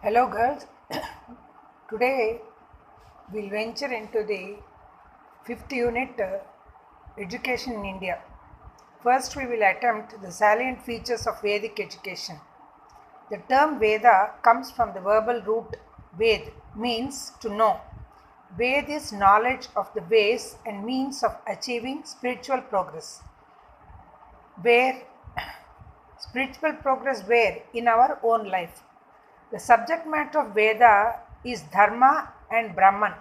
Hello girls, today we'll venture into the fifth unit Education in India. First we will attempt the salient features of Vedic education. The term Veda comes from the verbal root Ved, means to know. Ved is knowledge of the ways and means of achieving spiritual progress. Where spiritual progress where in our own life. The subject matter of Veda is Dharma and Brahman.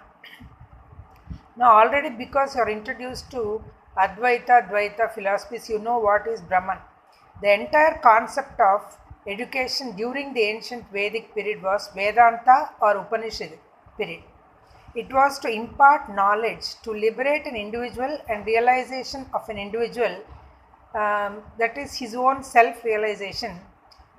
Now, already because you are introduced to Advaita, Dvaita philosophies, you know what is Brahman. The entire concept of education during the ancient Vedic period was Vedanta or Upanishad period. It was to impart knowledge, to liberate an individual and realization of an individual, that is his own self-realization.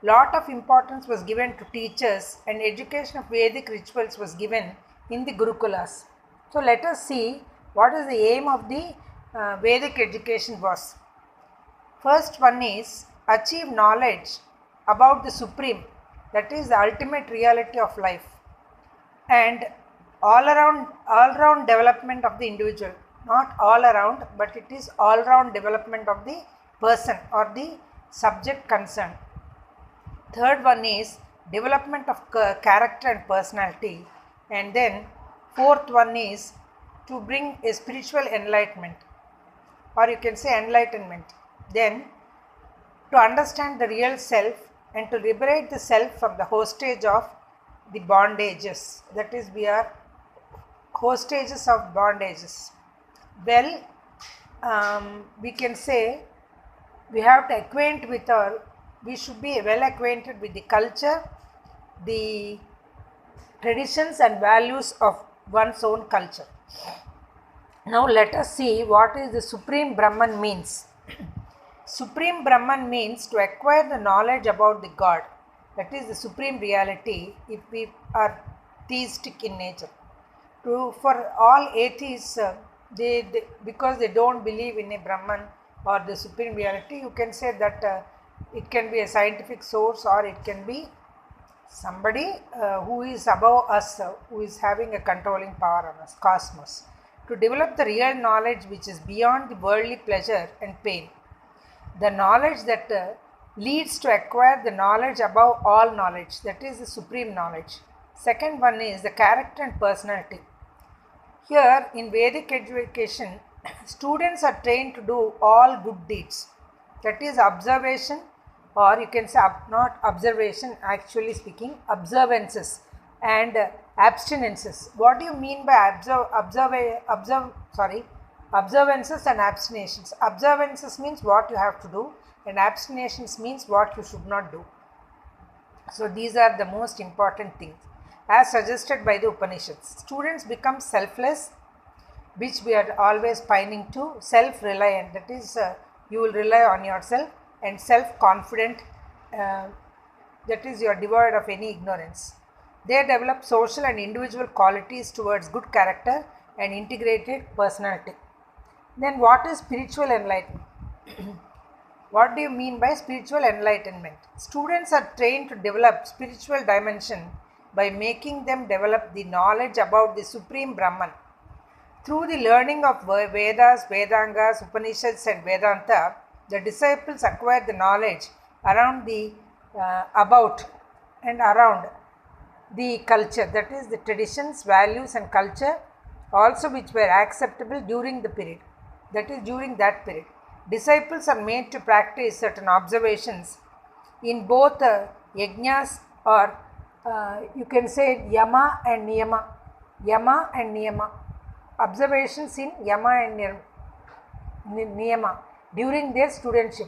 Lot of importance was given to teachers and education of Vedic rituals was given in the Gurukulas. So let us see what is the aim of the Vedic education was. First one is achieve knowledge about the supreme, that is the ultimate reality of life, and all around development of the individual. Not all around, but it is all round development of the person or the subject concerned. Third one is development of character and personality, and then fourth one is to bring a spiritual enlightenment, or you can say enlightenment. Then to understand the real self and to liberate the self from the hostage of the bondages, that is we are hostages of bondages. Well, we can say we have to acquaint with we should be well acquainted with the culture, the traditions and values of one's own culture. Now let us see what is the Supreme Brahman means. Supreme Brahman means to acquire the knowledge about the God, that is the supreme reality if we are theistic in nature. For all atheists, because they don't believe in a Brahman or the supreme reality, you can say that it can be a scientific source or it can be somebody who is above us, who is having a controlling power on us, cosmos. To develop the real knowledge which is beyond the worldly pleasure and pain. The knowledge that leads to acquire the knowledge above all knowledge, that is the supreme knowledge. Second one is the character and personality. Here in Vedic education, students are trained to do all good deeds, that is observation, or you can say not observation, actually speaking, observances and abstinences. What do you mean by observances and abstinations? Observances means what you have to do and abstinations means what you should not do. So these are the most important things as suggested by the Upanishads. Students become selfless, which we are always pining to, self-reliant, that is you will rely on yourself, and self-confident, that is you are devoid of any ignorance. They develop social and individual qualities towards good character and integrated personality. Then what is spiritual enlightenment? What do you mean by spiritual enlightenment? Students are trained to develop spiritual dimension by making them develop the knowledge about the Supreme Brahman. Through the learning of Vedas, Vedangas, Upanishads and Vedanta, the disciples acquire the knowledge around about and around the culture, that is the traditions, values and culture also which were acceptable during the period, that is during that period. Disciples are made to practice certain observations in both yajnas or you can say yama and niyama, observations in yama and niyama during their studentship.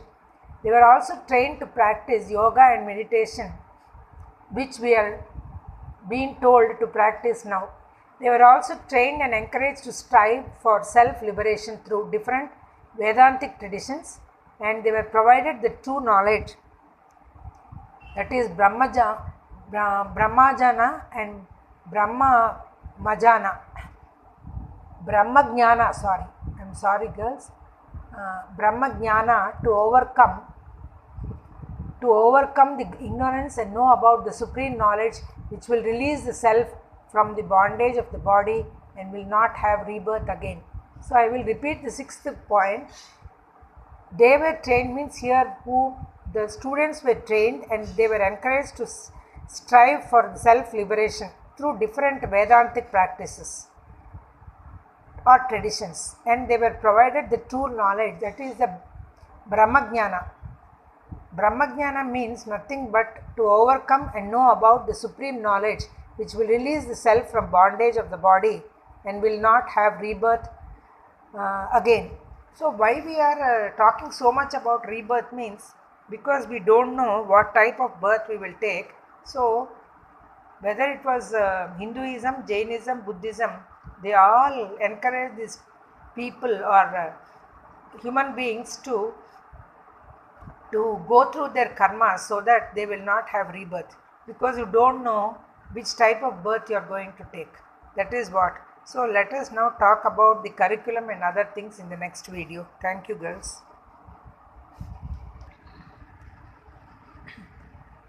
They were also trained to practice yoga and meditation, which we are being told to practice now. They were also trained and encouraged to strive for self-liberation through different Vedantic traditions, and they were provided the true knowledge, that is Brahmajana and Brahmajnana, girls, Brahmajnana to to overcome the ignorance and know about the supreme knowledge which will release the self from the bondage of the body and will not have rebirth again. So I will repeat the sixth point. They were trained means here who the students were trained and they were encouraged to strive for self-liberation through different Vedantic practices or traditions, and they were provided the true knowledge, that is the Brahmajnana. Brahmajnana means nothing but to overcome and know about the supreme knowledge which will release the self from bondage of the body and will not have rebirth again. So why we are talking so much about rebirth means because we don't know what type of birth we will take. So whether it was Hinduism, Jainism, Buddhism, they all encourage these people or human beings to go through their karma so that they will not have rebirth, because you don't know which type of birth you are going to take. That is what. So let us now talk about the curriculum and other things in the next video. Thank you, girls.